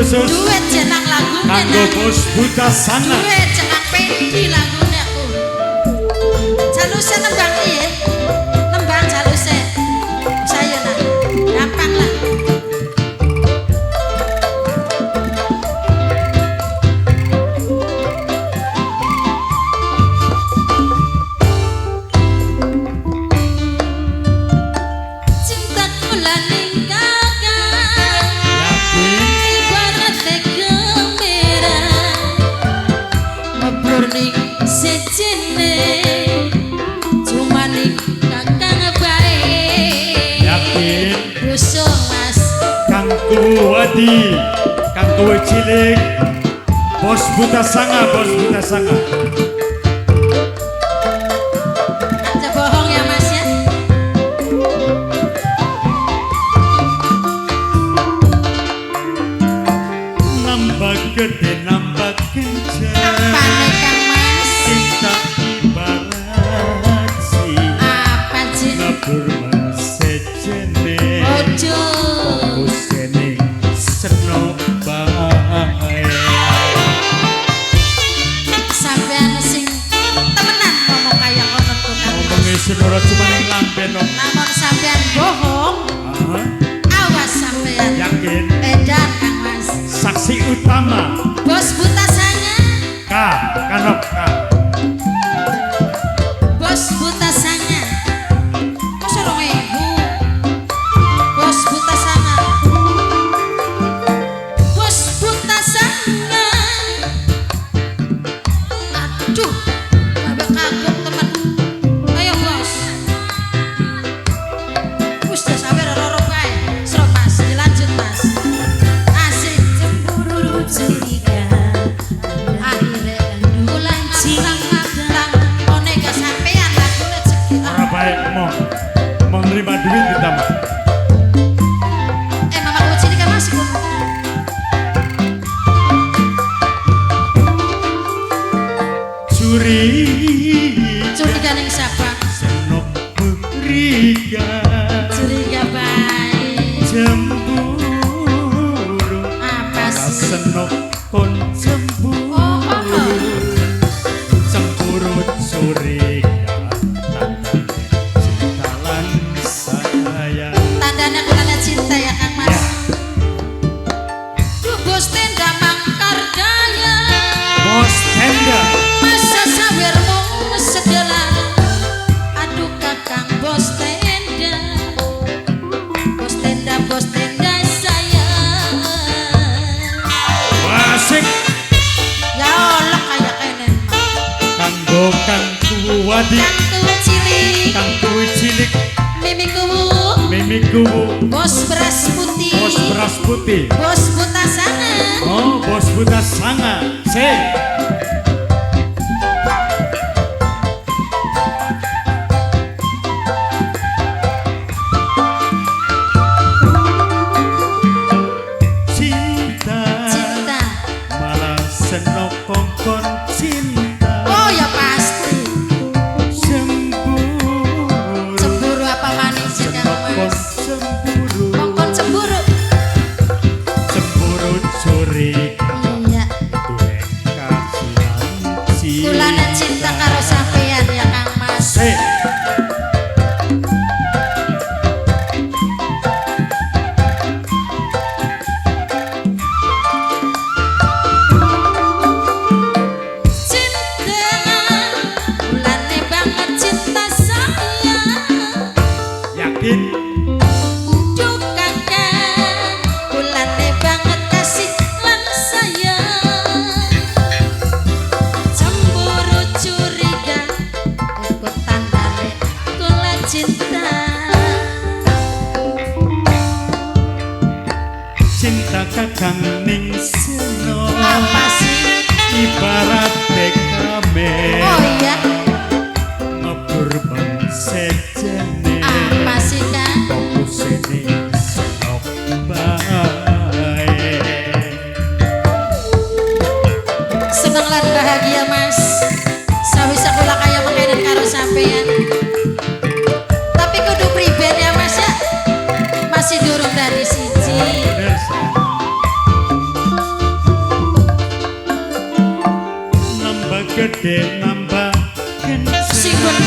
khusus duit jenang lagune kanggo Bos Buta Sanga. duit jenang pendi lagune aku jaluse nembang iye nembang jaluse saya nah gampang lah Wadi kang kowe cilik Bos Buta Sanga, Bos Buta Sanga. aja bohong ya Mas ya. Nambah gede nambah kencang Apane Kang Mas? cinta ibarat si Apa sih? nabur sejene Ojo kusene seno bae sampean sing temenan ngomong kaya ngono tuh Kang Mas. ngomongnya senora cuma yang lambe no. Namun sampean bohong, awas sampean. Yakin Edan Kang Mas. saksi utama Bos Buta Sanga, kanok Bos Buta Sanga. Kok sorong ibu? Bos Buta Sanga. Bos Buta Sanga. Aduh, babak kagum teman. Ayo bos. Wis dah sawer roro kae. Serok Mas, dilanjut Mas. Asik cemburu curiga. Akhirnya bulan cilang madang. One gak sampean lagune sekitar. orang baik mau menerima duit kita mah. Mama kucing ini kan masih kok. Curiga ning siapa? Senok beriga Curiga baik. cemburu Apa sih? senok kon cemburu Oh, oh. cemburu curiga tandanya cinta lan sayang. Tandanya tanda cinta ya Kang Mas. Duh bos tenda mangkar daya. Bos tenda Masa sawer mung sedelah. Aduh kakang bos tenda. Bos tenda sayang. wasik Ya Allah kayak kenen mah. kanggo kang kuwadi Kang tuh cilik. kang kuwi cilik Mimiku. mimiku Bos beras putih. Bos beras putih. Bos Buta Sanga. Oh, Bos Buta Sanga. Cinta Cinta. malah senok kongkon cinta. Oh ya pasti. Cemburu Cemburu apa manis sih Kang senok Mas? cemburu Kongkon cemburu. cemburu curiga Iya. tuh kasihan cinta. Tulanan cinta karo sampean ya Kang Mas. Cinta. Bulane banget cinta saya. Yakin Duh kakak, bulane banget kasih lan sayang. Cemburu curiga, ikut tandane kula cinta. cinta kakang ning seno Apa sih? ibarat dekame Oh iya, ngebur bang sejene apa sih Kang? fokus ini senok bae Seneng lan bahagia Mas. Sawisa kula kaya mengenen karo sampean. Tapi kudu pribadi ya Mas ya. Masih durung dari siji. bener sayang. gede nambah Singgur